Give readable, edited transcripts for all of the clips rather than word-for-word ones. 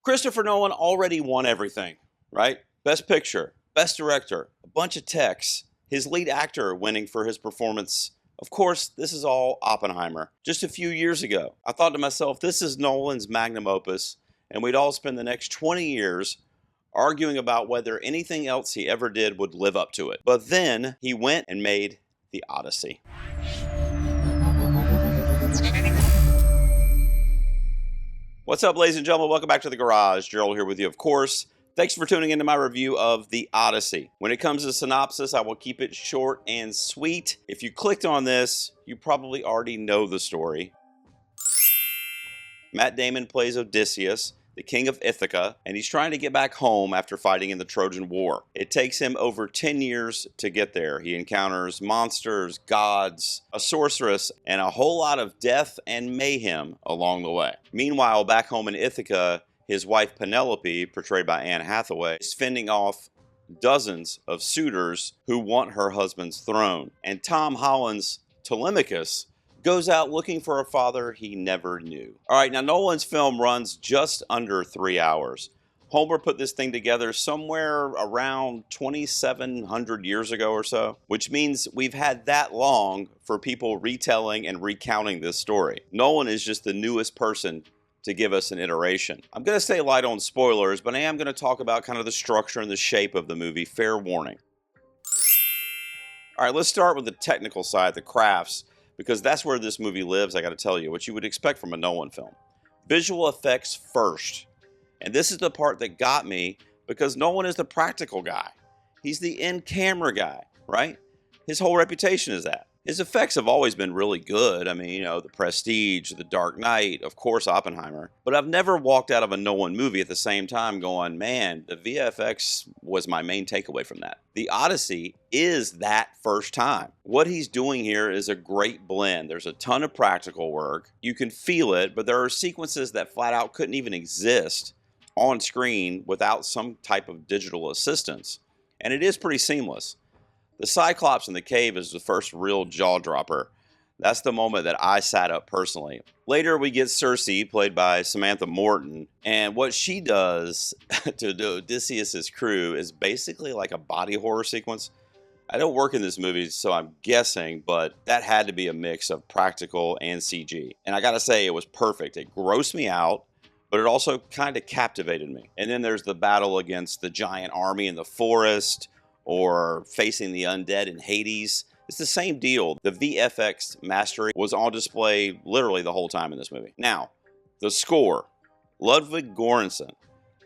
Christopher Nolan already won everything, right? Best Picture, Best Director, a bunch of techs, his lead actor winning for his performance. Of course, this is all Oppenheimer. Just a few years ago, I thought to myself, this is Nolan's magnum opus, and we'd all spend the next 20 years arguing about whether anything else he ever did would live up to it. But then he went and made The Odyssey. What's up, ladies and gentlemen? Welcome back to the garage. Gerald here with you, of course. Thanks for tuning into my review of The Odyssey. When it comes to synopsis, I will keep it short and sweet. If you clicked on this, you probably already know the story. Matt Damon plays Odysseus, the king of Ithaca, and he's trying to get back home after fighting in the Trojan War. It takes him over 10 years to get there. He encounters monsters, gods, a sorceress, and a whole lot of death and mayhem along the way. Meanwhile, back home in Ithaca, his wife Penelope, portrayed by Anne Hathaway, is fending off dozens of suitors who want her husband's throne. And Tom Holland's Telemachus goes out looking for a father he never knew. All right, now Nolan's film runs just under 3 hours. Homer put this thing together somewhere around 2,700 years ago or so, which means we've had that long for people retelling and recounting this story. Nolan is just the newest person to give us an iteration. I'm going to stay light on spoilers, but I am going to talk about kind of the structure and the shape of the movie. Fair warning. All right, let's start with the technical side, the crafts, because that's where this movie lives, I got to tell you, what you would expect from a Nolan film. Visual effects first. And this is the part that got me, because Nolan is the practical guy. He's the in-camera guy, right? His whole reputation is that. His effects have always been really good. I mean, you know, The Prestige, The Dark Knight, of course, Oppenheimer. But I've never walked out of a Nolan movie at the same time going, man, the VFX was my main takeaway from that. The Odyssey is that first time. What he's doing here is a great blend. There's a ton of practical work. You can feel it, but there are sequences that flat out couldn't even exist on screen without some type of digital assistance. And it is pretty seamless. The Cyclops in the cave is the first real jaw dropper. That's the moment that I sat up personally. Later we get Circe, played by Samantha Morton, and what she does to Odysseus' crew is basically like a body horror sequence. I don't work in this movie, so I'm guessing, but that had to be a mix of practical and CG. And I gotta say, it was perfect. It grossed me out, but it also kind of captivated me. And then there's the battle against the giant army in the forest, or facing the undead in Hades. It's the same deal. The VFX mastery was on display literally the whole time in this movie. Now, the score. Ludwig Göransson.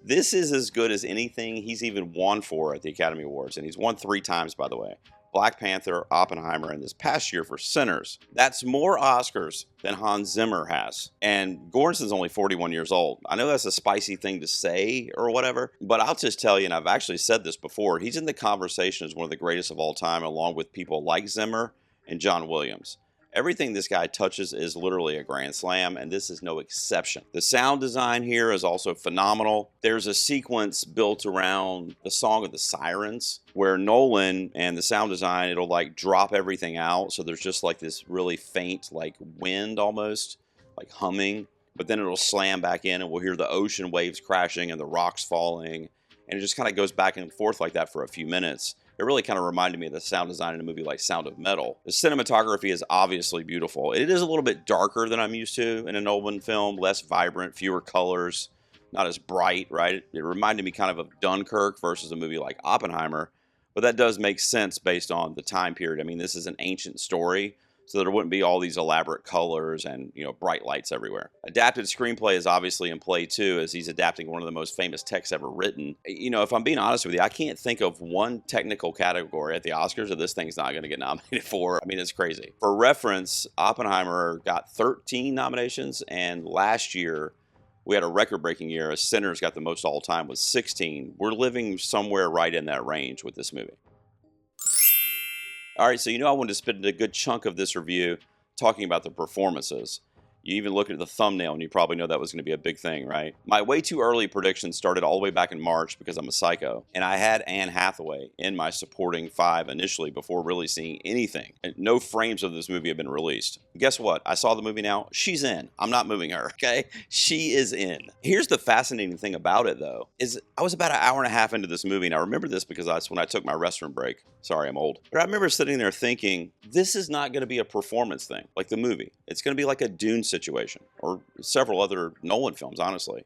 This is as good as anything he's even won for at the Academy Awards, and he's won 3 times, by the way. Black Panther, Oppenheimer, and this past year for Sinners. That's more Oscars than Hans Zimmer has. And Göransson's only 41 years old. I know that's a spicy thing to say or whatever, but I'll just tell you, and I've actually said this before, he's in the conversation as one of the greatest of all time, along with people like Zimmer and John Williams. Everything this guy touches is literally a grand slam, and this is no exception. The sound design here is also phenomenal. There's a sequence built around the Song of the Sirens, where Nolan and the sound design, it'll like drop everything out, so there's just like this really faint like wind almost, like humming, but then it'll slam back in and we'll hear the ocean waves crashing and the rocks falling, and it just kind of goes back and forth like that for a few minutes. It really kind of reminded me of the sound design in a movie like Sound of Metal. The cinematography is obviously beautiful. It is a little bit darker than I'm used to in a Nolan film, less vibrant, fewer colors, not as bright, right? It reminded me kind of Dunkirk versus a movie like Oppenheimer, but that does make sense based on the time period. I mean, this is an ancient story, so there wouldn't be all these elaborate colors and, you know, bright lights everywhere. Adapted screenplay is obviously in play too, as he's adapting one of the most famous texts ever written. You know, if I'm being honest with you, I can't think of one technical category at the Oscars that this thing's not going to get nominated for. I mean, it's crazy. For reference, Oppenheimer got 13 nominations, and last year we had a record-breaking year. Sinners got the most all-time with 16. We're living somewhere right in that range with this movie. All right, so you know I wanted to spend a good chunk of this review talking about the performances. You even look at the thumbnail and you probably know that was going to be a big thing, right? My way too early prediction started all the way back in March because I'm a psycho. And I had Anne Hathaway in my supporting 5 initially before really seeing anything. And no frames of this movie have been released. Guess what? I saw the movie now. She's in. I'm not moving her, okay? She is in. Here's the fascinating thing about it, though, is I was about an hour and a half into this movie. And I remember this because that's when I took my restroom break. Sorry, I'm old. But I remember sitting there thinking, this is not going to be a performance thing like the movie. It's going to be like a Dune situation or several other Nolan films, honestly,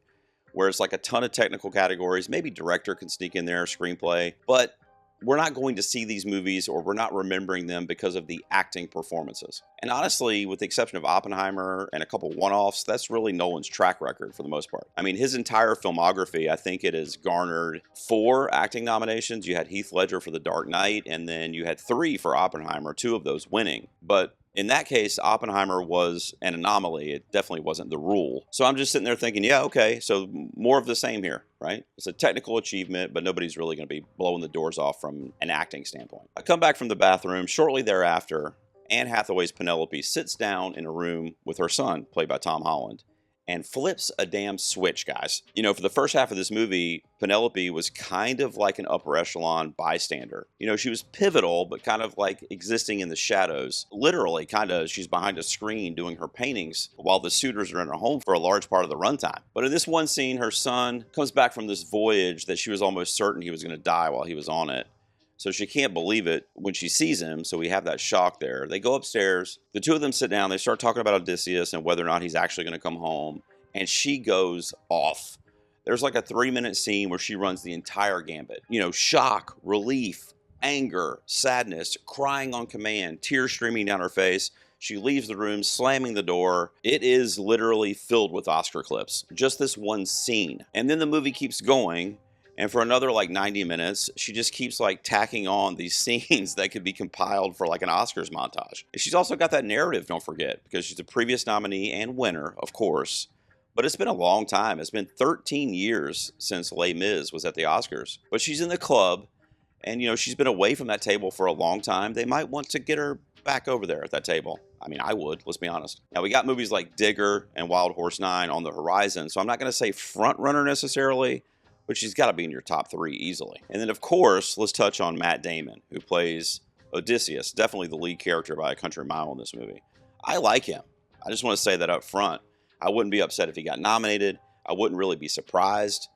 where it's like a ton of technical categories. Maybe director can sneak in there, screenplay, but we're not going to see these movies, or we're not remembering them because of the acting performances. And honestly, with the exception of Oppenheimer and a couple one-offs, that's really Nolan's track record for the most part. I mean, his entire filmography, I think it has garnered 4 acting nominations. You had Heath Ledger for The Dark Knight, and then you had 3 for Oppenheimer, 2 of those winning. But in that case, Oppenheimer was an anomaly. It definitely wasn't the rule. So I'm just sitting there thinking, yeah, okay, so more of the same here, right? It's a technical achievement, but nobody's really going to be blowing the doors off from an acting standpoint. I come back from the bathroom. Shortly thereafter, Anne Hathaway's Penelope sits down in a room with her son, played by Tom Holland, and flips a damn switch, guys. You know, for the first half of this movie, Penelope was kind of like an upper echelon bystander. You know, she was pivotal, but kind of like existing in the shadows. Literally, kind of, she's behind a screen doing her paintings while the suitors are in her home for a large part of the runtime. But in this one scene, her son comes back from this voyage that she was almost certain he was going to die while he was on it. So she can't believe it when she sees him, so we have that shock there. They go upstairs, the two of them sit down, they start talking about Odysseus and whether or not he's actually going to come home, and she goes off. There's like a 3-minute scene where she runs the entire gambit. You know, shock, relief, anger, sadness, crying on command, tears streaming down her face. She leaves the room, slamming the door. It is literally filled with Oscar clips. Just this one scene. And then the movie keeps going. And for another like 90 minutes, she just keeps like tacking on these scenes that could be compiled for like an Oscars montage. And she's also got that narrative, don't forget, because she's a previous nominee and winner, of course. But it's been a long time. It's been 13 years since Les Mis was at the Oscars. But she's in the club, and you know, she's been away from that table for a long time. They might want to get her back over there at that table. I mean, I would, let's be honest. Now, we got movies like Digger and Wild Horse 9 on the horizon, so I'm not going to say front runner necessarily, but she's got to be in your top 3 easily. And then, of course, let's touch on Matt Damon, who plays Odysseus, definitely the lead character by a country mile in this movie. I like him. I just want to say that up front. I wouldn't be upset if he got nominated. I wouldn't really be surprised.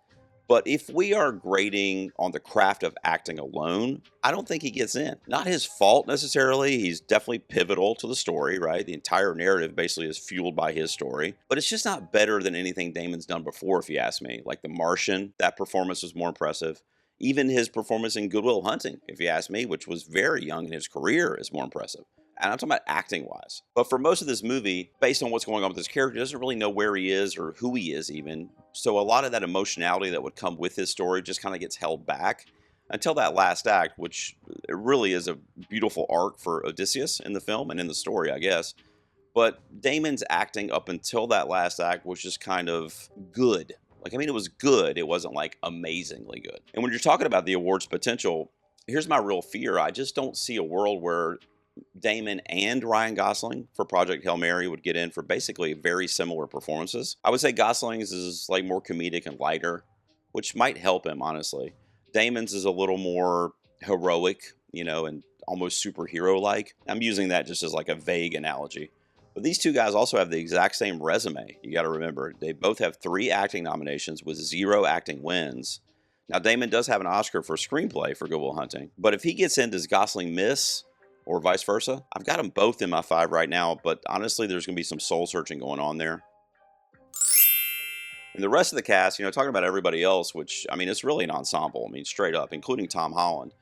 But if we are grading on the craft of acting alone, I don't think he gets in. Not his fault necessarily. He's definitely pivotal to the story, right? The entire narrative basically is fueled by his story. But it's just not better than anything Damon's done before, if you ask me. Like The Martian, that performance was more impressive. Even his performance in Good Will Hunting, if you ask me, which was very young in his career, is more impressive. And I'm talking about acting-wise. But for most of this movie, based on what's going on with this character, he doesn't really know where he is or who he is even. So a lot of that emotionality that would come with his story just kind of gets held back until that last act, which it really is a beautiful arc for Odysseus in the film and in the story, I guess. But Damon's acting up until that last act was just kind of good. Like, I mean, it was good. It wasn't like amazingly good. And when you're talking about the award's potential, here's my real fear. I just don't see a world where Damon and Ryan Gosling for Project Hail Mary would get in for basically very similar performances. I would say Gosling's is like more comedic and lighter, which might help him, honestly. Damon's is a little more heroic, you know, and almost superhero-like. I'm using that just as like a vague analogy. But these two guys also have the exact same resume. You got to remember, they both have 3 acting nominations with 0 acting wins. Now, Damon does have an Oscar for screenplay for Good Will Hunting. But if he gets in, does Gosling miss? Or vice versa? I've got them both in my 5 right now, but honestly, there's going to be some soul searching going on there. And the rest of the cast, you know, talking about everybody else, which, I mean, it's really an ensemble. I mean, straight up, including Tom Holland.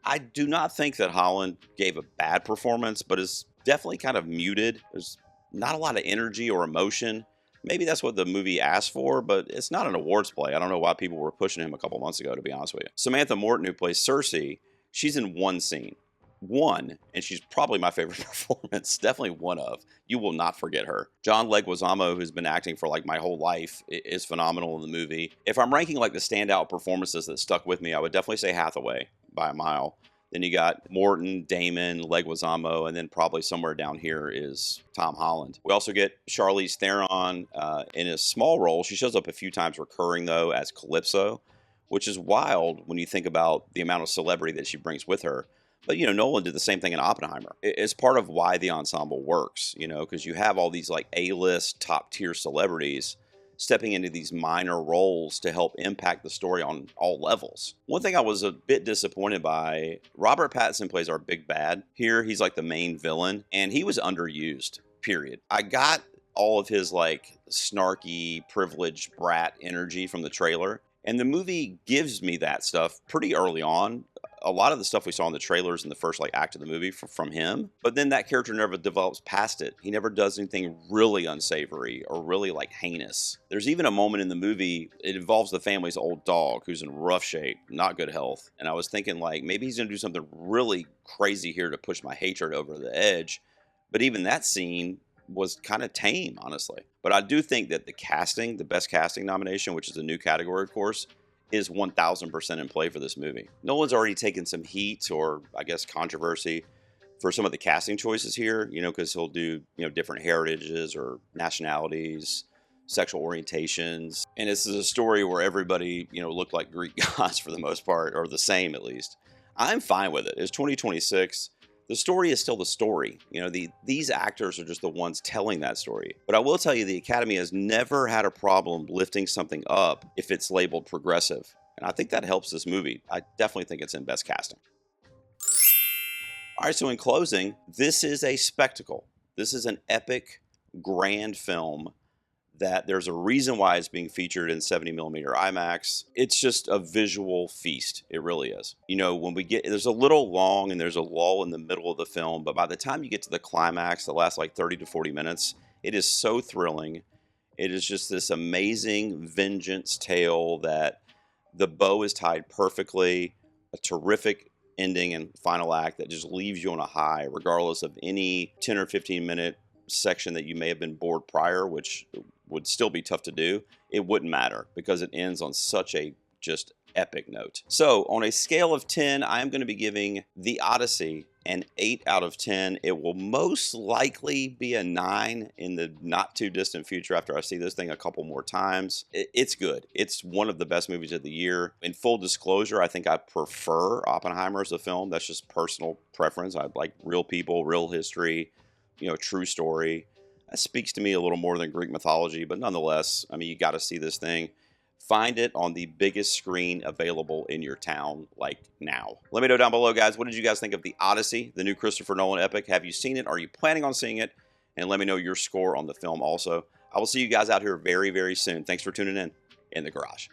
I do not think that Holland gave a bad performance, but is definitely kind of muted. There's not a lot of energy or emotion. Maybe that's what the movie asked for, but it's not an awards play. I don't know why people were pushing him a couple months ago, to be honest with you. Samantha Morton, who plays Cersei, she's in one scene. One, and she's probably my favorite performance, definitely one of. You will not forget her. John Leguizamo, who's been acting for like my whole life, is phenomenal in the movie. If I'm ranking like the standout performances that stuck with me, I would definitely say Hathaway by a mile. Then you got Morton, Damon, Leguizamo, and then probably somewhere down here is Tom Holland. We also get Charlize Theron in a small role. She shows up a few times recurring, though, as Calypso, which is wild when you think about the amount of celebrity that she brings with her. But, Nolan did the same thing in Oppenheimer. It's part of why the ensemble works, because you have all these like A-list top tier celebrities stepping into these minor roles to help impact the story on all levels. One thing I was a bit disappointed by, Robert Pattinson plays our big bad. Here, he's like the main villain, and he was underused, period. I got all of his like snarky, privileged brat energy from the trailer, and the movie gives me that stuff pretty early on. A lot of the stuff we saw in the trailers in the first like act of the movie from him, but then that character never develops past it. He never does anything really unsavory or really like heinous. There's even a moment in the movie, it involves the family's old dog who's in rough shape, not good health. And I was thinking like maybe he's gonna do something really crazy here to push my hatred over the edge. But even that scene was kind of tame, honestly. But I do think that the casting, the best casting nomination, which is a new category, of course, is 1000% in play for this movie. Nolan's already taken some heat, or I guess controversy, for some of the casting choices here, because he'll do, different heritages or nationalities, sexual orientations. And this is a story where everybody, looked like Greek gods for the most part, or the same at least. I'm fine with it. It's 2026. The story is still the story. These actors are just the ones telling that story. But I will tell you, the Academy has never had a problem lifting something up if it's labeled progressive. And I think that helps this movie. I definitely think it's in best casting. All right, so in closing, this is a spectacle. This is an epic, grand film that there's a reason why it's being featured in 70mm IMAX. It's just a visual feast. It really is. When there's a little long and there's a lull in the middle of the film, but by the time you get to the climax, the last like 30 to 40 minutes, it is so thrilling. It is just this amazing vengeance tale that the bow is tied perfectly, a terrific ending and final act that just leaves you on a high, regardless of any 10 or 15 minute section that you may have been bored prior, which would still be tough to do. It wouldn't matter because it ends on such a just epic note. So on a scale of 10, I am going to be giving The Odyssey an 8 out of 10. It will most likely be a 9 in the not too distant future after I see this thing a couple more times. It's good. It's one of the best movies of the year. In full disclosure, I think I prefer Oppenheimer as a film. That's just personal preference. I like real people, real history, true story. That speaks to me a little more than Greek mythology, but nonetheless, I mean, you got to see this thing. Find it on the biggest screen available in your town, like now. Let me know down below, guys. What did you guys think of The Odyssey, the new Christopher Nolan epic? Have you seen it? Are you planning on seeing it? And let me know your score on the film also. I will see you guys out here very, very soon. Thanks for tuning in the garage.